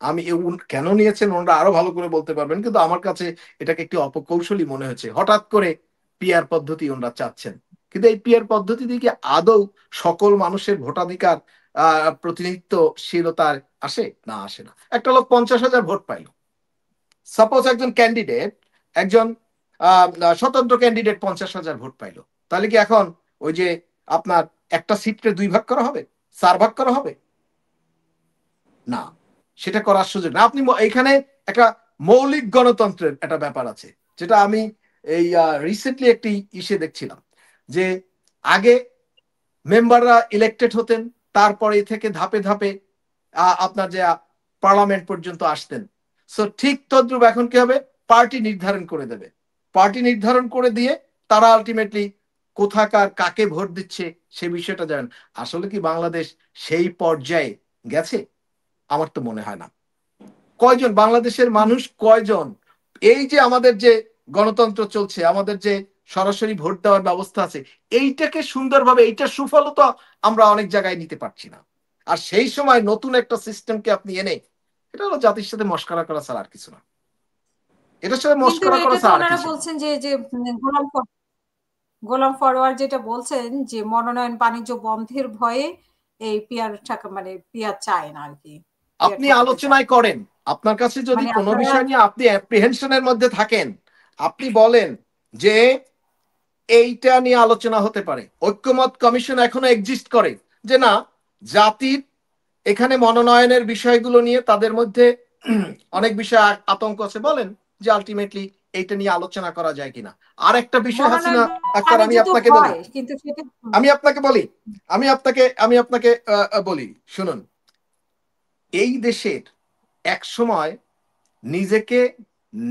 আমি কেন নিয়েছেন ওনারা আরো ভালো করে বলতে পারবেন, কিন্তু আমার কাছে এটাকে একটি অপকৌশলী মনে হয়েছে। হঠাৎ করে পিআর পদ্ধতি ওনারা চাচ্ছেন, কিন্তু এই পিআর পদ্ধতি দিয়ে কি আদৌ সকল মানুষের ভোটাধিকার প্রতিনিধিত্বশীলতা আসে? না, আসে না। একটা লোক 50,000 ভোট পাইল, সাপোজ একজন ক্যান্ডিডেট, একজন স্বতন্ত্র ক্যান্ডিডেট 50,000 ভোট পাইলো, তাহলে কি এখন ওই যে আপনার একটা সিটকে 2 ভাগ করা হবে, 4 ভাগ করা হবে? না, সেটা করার সুযোগ না। আপনি এখানে একটা মৌলিক গণতন্ত্রের একটা ব্যাপার আছে, যেটা আমি এই রিসেন্টলি একটি ইসে দেখছিলাম, যে আগে মেম্বাররা ইলেক্টেড হতেন, তারপরে থেকে ধাপে ধাপে আপনার যে পার্লামেন্ট পর্যন্ত আসতেন। সো ঠিক তদ্রুপ এখন কি হবে, পার্টি নির্ধারণ করে দেবে। পার্টি নির্ধারণ করে দিয়ে তারা আলটিমেটলি কোথাকার কাকে ভোট দিচ্ছে সে বিষয়টা জানেন। আসলে কি বাংলাদেশ সেই পর্যায়ে গেছে? আমার তো মনে হয় না। কয়জন বাংলাদেশের মানুষ, কয়জন এই যে আমাদের যে গণতন্ত্র চলছে, আমাদের যে সরাসরি ভোট দেওয়ার ব্যবস্থা আছে, এইটাকে সুন্দরভাবে, এইটার সুফল তো আমরা অনেক জায়গায় নিতে পারছি না। আর সেই সময় নতুন একটা সিস্টেমকে আপনি এনে, এটা হলো জাতির সাথে মস্করা করা ছাড়া আর কিছু না। এটার সাথে কিন্তু মস্করা করা এটা তো ছাড়া আর ওনারা কিছু না। বলছেন যে যে গোলাম ফরওয়ার্ড যেটা বলছেন যে মনোনয়ন বাণিজ্য বন্ধের ভয়ে এই পিয়ার টাকা মানে পিয়ার চায় না আর কি, পিয়ার আপনি ঠকাতে চায় আলোচনায় করেন, আপনার কাছে যদি মানে কোনো আপনারা। বিষয় নিয়ে আপনি অ্যাপ্রিহেনশনের মধ্যে থাকেন, আপনি বলেন যে এইটা নিয়ে আলোচনা হতে পারে। ঐক্যমত কমিশন এখনো এক্সিস্ট করে, যে না, জাতির এখানে মনোনয়নের বিষয়গুলো নিয়ে তাদের মধ্যে অনেক বিষয় আতঙ্ক আছে, বলেন যে আলটিমেটলি এইটা নিয়ে আলোচনা করা যায় কিনা। আর একটা বিষয় মনোনয়ন হাসিনা আক্তার, আমি বাণিজ্য তো আপনাকে বলি, হয় কিন্তু সেটা আমি আপনাকে বলি, আমি আপনাকে বলি, শুনুন। এই দেশের এক সময় নিজেকে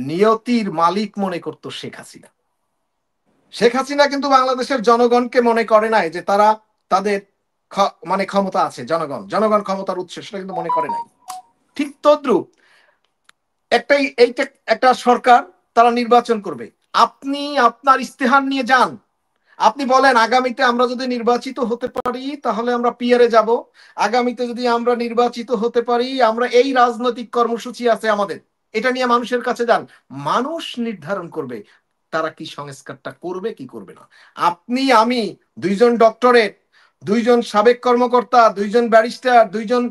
নিয়তির মালিক মনে করত শেখ হাসিনা। শেখ হাসিনা কিন্তু বাংলাদেশের জনগণকে মনে করে নাই যে তারা তাদের মানে ক্ষমতা আছে, জনগণ ক্ষমতার উৎস, সেটা কিন্তু মনে করে নাই। ঠিক তদ্রুপ এইটা একটা সরকার, তারা নির্বাচন করবে, আপনি আপনার ইস্তেহার নিয়ে যান, আপনি বলেন আগামীতে আমরা যদি নির্বাচিত হতে পারি তাহলে আমরা পিয়ারে যাব, আগামীতে যদি আমরা নির্বাচিত হতে পারি আমরা এই রাজনৈতিক কর্মসূচি আছে আমাদের, এটা নিয়ে মানুষের কাছে যান। মানুষ নির্ধারণ করবে তারা কি সংস্কারটা করবে কি করবে না। আপনি আমি, দুইজন ডক্টরেট, দুইজন সাবেক কর্মকর্তা, দুইজন ব্যারিস্টার, দুইজন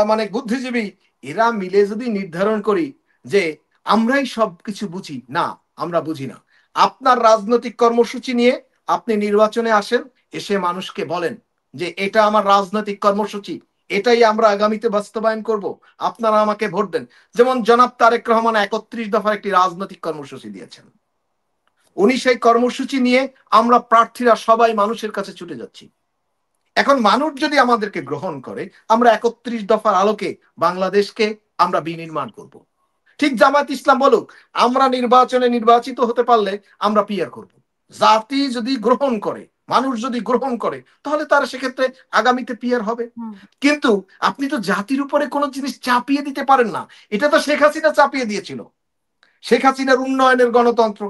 মানে বুদ্ধিজীবী, এরা মিলে যদি নির্ধারণ করি যে আমরাই সবকিছু বুঝি, না, আমরা বুঝি না। আপনার রাজনৈতিক কর্মসূচি নিয়ে আপনি নির্বাচনে আসেন, এসে মানুষকে বলেন যে এটা আমার রাজনৈতিক কর্মসূচি, এটাই আমরা আগামীতে বাস্তবায়ন করব, আপনারা আমাকে ভোট দেন। যেমন জনাব তারেক রহমান 31 দফার একটি রাজনৈতিক কর্মসূচি দিয়েছেন, উনি সেই কর্মসূচি নিয়ে আমরা প্রার্থীরা সবাই মানুষের কাছে ছুটে যাচ্ছি। এখন মানুষ যদি আমাদেরকে গ্রহণ করে, আমরা 31 দফার আলোকে বাংলাদেশকে আমরা বিনির্মাণ করব। ঠিক জামাত ইসলাম বলুক আমরা নির্বাচনে নির্বাচিত হতে পারলে আমরা পিয়ার করব। জাতি যদি গ্রহণ করে, মানুষ যদি গ্রহণ করে, তাহলে তারা সেক্ষেত্রে আগামীতে পিয়ার হবে। কিন্তু আপনি তো জাতির উপরে কোনো জিনিস চাপিয়ে দিতে পারেন না। এটা তো শেখ হাসিনা চাপিয়ে দিয়েছিল, শেখ হাসিনার উন্নয়নের গণতন্ত্র,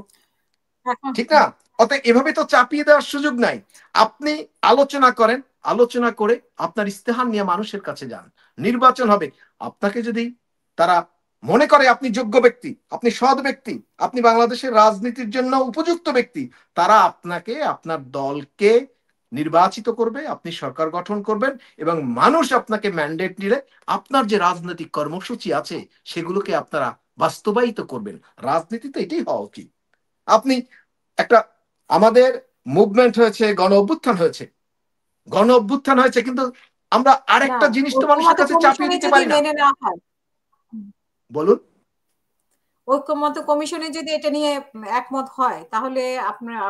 ঠিক না? অতএব এভাবে তো চাপিয়ে দেওয়ার সুযোগ নাই। আপনি আলোচনা করেন, আলোচনা করে আপনার ইস্তেহার নিয়ে মানুষের কাছে যান, নির্বাচন হবে। আপনাকে যদি তারা মনে করে আপনি যোগ্য ব্যক্তি, আপনি সৎ ব্যক্তি, আপনি বাংলাদেশের রাজনীতির জন্য উপযুক্ত ব্যক্তি, তারা আপনাকে, আপনার দলকে নির্বাচিত করবে, আপনি সরকার গঠন করবেন, এবং মানুষ আপনাকে ম্যান্ডেট নিলে আপনার যে রাজনৈতিক কর্মসূচি আছে সেগুলোকে আপনারা বাস্তবায়িত করবেন। রাজনীতিতে এটাই হওয়া উচিত। আপনি একটা, আমাদের মুভমেন্ট হয়েছে, গণ অভ্যুত্থান হয়েছে, গণ অভ্যুত্থান হয়েছে, কিন্তু আমরা না, আরেকটা জিনিস তো মানুষের ঐক্যমত কাছে চাপিয়ে কমিশনে দিতে যদি পারি না। মেনে না হয়, বলুন। ঐক্যমত কমিশনে যদি এটা নিয়ে একমত হয় তাহলে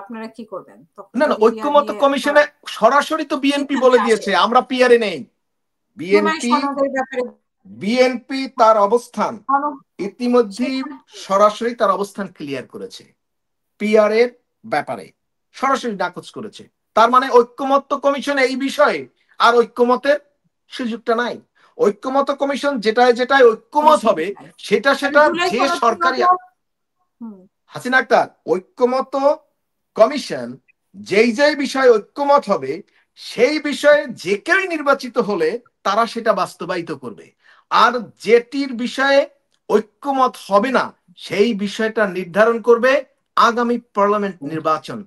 আপনারা কি করবেন তখন, না না, যদি পিয়ার ঐক্যমত নিয়ে একটা কমিশনে সরাসরি তো বিএনপি সিদ্ধান্তে বলে আসে? দিয়েছে আমরা পিয়ারে নেই। জুলাই বিএনপি সনদের ব্যাপারে বিএনপি তার অবস্থান ইতিমধ্যেই সেখানে সরাসরি তার অবস্থান ক্লিয়ার করেছে পিআর এর ব্যাপারে, সরাসরি নাকচ করেছে। তার মানে ঐক্যমত্য কমিশনে এই বিষয়ে আর ঐক্যমতের সুযোগটা নাই। ঐক্যমত কমিশন যেটায় যেটায় কোনো ঐক্যমত হবে, সুযোগ নাই। সেটা মানে সেটা জুলাই যে সনদটা সরকারি, তো হুম, হাসিনা আক্তার, ঐক্যমত কমিশন যেই যেই বিষয়ে ঐক্যমত হবে সেই বিষয়ে যে কেউ নির্বাচিত হলে তারা সেটা বাস্তবায়িত করবে। আর যেটির বিষয়ে ঐক্যমত হবে না সেই বিষয়টা নির্ধারণ করবে আগামী পার্লামেন্ট নির্বাচন।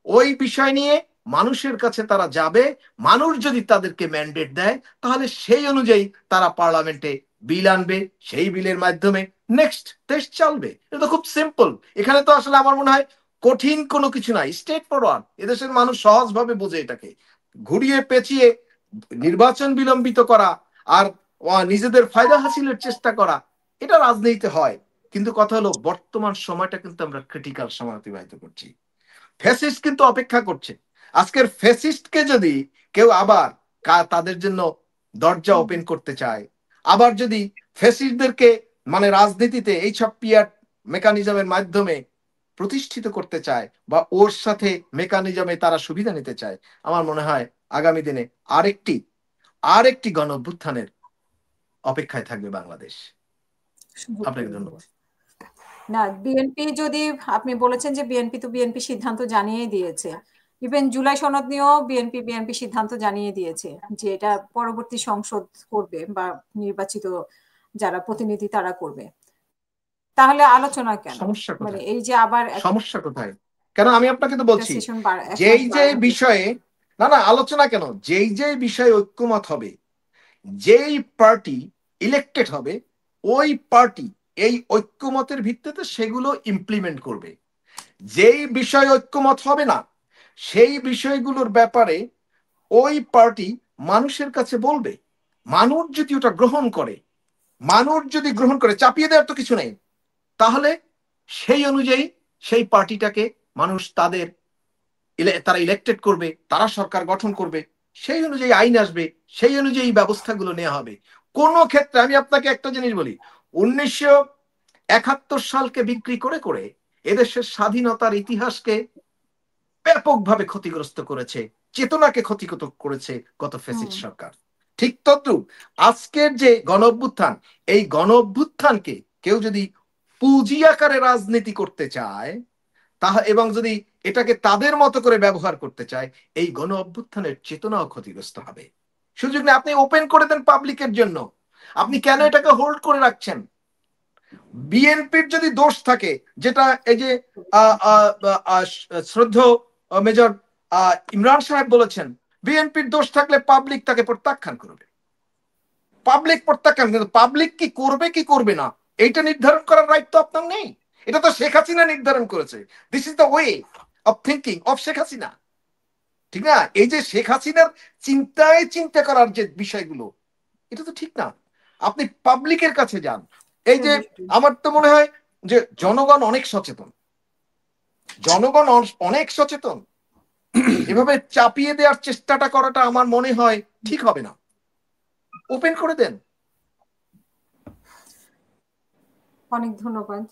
ওই বিষয় নিয়ে মানুষের কাছে তারা যাবে, মানুষ যদি তাদেরকে ম্যান্ডেট দেয় তাহলে সেই অনুযায়ী তারা পার্লামেন্টে বিল আনবে, সেই বিলের মাধ্যমে নেক্সট দেশ চলবে। এটা তো খুব সিম্পল। এখানে তো আসলে আমার মনে হয় কঠিন কোনো কিছু নাই, স্ট্রেট ফরওয়ার্ড। এদেশের মানুষ সহজভাবে বোঝে এটাকে। ঘুরিয়ে পেঁচিয়ে নির্বাচন বিলম্বিত করা আর নিজেদের ফায়দা হাসিলের চেষ্টা করা, এটা রাজনীতিতে হয়। কিন্তু কথা হলো বর্তমান সময়টা কিন্তু আমরা ক্রিটিক্যাল সময় অতিবাহিত করছি। ফ্যাসিস্ট কিন্তু অপেক্ষা করছে। আজকের ফ্যাসিস্টকে যদি কেউ আবার তাদের জন্য দরজা ওপেন করতে চায়, আবার যদি ফ্যাসিস্টদেরকে মানে রাজনীতিতে এইসব পিয়ার মেকানিজমের মাধ্যমে প্রতিষ্ঠিত করতে চায় বা ওর সাথে মেকানিজমে তারা সুবিধা নিতে চায়, আমার মনে হয় আগামী দিনে আরেকটি গণ অভ্যুত্থানের অপেক্ষায় থাকবে বাংলাদেশ। আপনাকে ধন্যবাদ। না, বিএনপি যদি আপনি বলেছেন যে বিএনপি সিদ্ধান্ত জানিয়ে দিয়েছে, ইভেন জুলাই সনদ নিয়েও বিএনপি সিদ্ধান্ত জানিয়ে দিয়েছে যে এটা পরবর্তী সংসদ করবে বা নির্বাচিত যারা প্রতিনিধি তারা করবে। তাহলে আলোচনা কেন? সমস্যা মানে কোথায়? এই যে আবার সমস্যা কোথায়? কেন আমি আপনাকে তো বলছি সেশন যে বিষয়ে না আলোচনা কেন, যেই বিষয়ে ঐক্যমত হবে, যেই পার্টি ইলেক্টেড হবে, ওই পার্টি এই ঐক্যমতের ভিত্তিতে সেগুলো ইমপ্লিমেন্ট করবে। যেই বিষয় ঐক্যমত হবে না সেই বিষয়গুলোর ব্যাপারে ওই পার্টি মানুষের কাছে বলবে। মানুষ যদি ওটা গ্রহণ করে, চাপিয়ে দেওয়ার তো কিছু নেই, তাহলে সেই অনুযায়ী সেই পার্টিটাকে মানুষ তারা ইলেক্টেড করবে, তারা সরকার গঠন করবে, সেই অনুযায়ী আইন আসবে, সেই অনুযায়ী ব্যবস্থাগুলো নেওয়া হবে। কোন ক্ষেত্রে আমি আপনাকে একটা জিনিস বলি, 1971 সালকে বিক্রি করে করে এদেশের স্বাধীনতার ইতিহাসকে ব্যাপকভাবে ক্ষতিগ্রস্ত করেছে, চেতনাকে ক্ষতিগত করেছে গত ফ্যাসিস্ট সরকার। ঠিক তদ্রুপ আজকের যে গণ অভ্যুত্থান, এই গণ অভ্যুত্থানকে কেউ যদি পুঁজি আকারে রাজনীতি করতে চায় এবং যদি এটাকে তাদের মতো করে ব্যবহার করতে চায়, এই গণ অভ্যুত্থানের চেতনাও ক্ষতিগ্রস্ত হবে। সুযোগ নেই, আপনি ওপেন করে দেন পাবলিকের জন্য। আপনি কেন এটাকে হোল্ড করে রাখছেন? বিএনপির যদি দোষ থাকে, যেটা এই যে শ্রদ্ধেয় মেজর ইমরান সাহেব বলেছেন, বিএনপির দোষ থাকলে পাবলিক তাকে প্রত্যাখ্যান করবে। পাবলিক প্রত্যাখ্যান, কিন্তু পাবলিক কি করবে কি করবে না এইটা নির্ধারণ করার রাইট তো আপনার নেই। এটা তো শেখ হাসিনা নির্ধারণ করেছে। This is the way of thinking of Sheikh Hasina, ঠিক না? এই যে শেখ হাসিনার চিন্তা করার যে বিষয়গুলো, এটা তো ঠিক না। আপনি পাবলিকের কাছে যান। এই যে আমার তো মনে হয় যে জনগণ অনেক সচেতন, এভাবে চাপিয়ে দেওয়ার চেষ্টাটা করাটা আমার মনে হয় ঠিক হবে না। ওপেন করে দেন। অনেক ধন্যবাদ।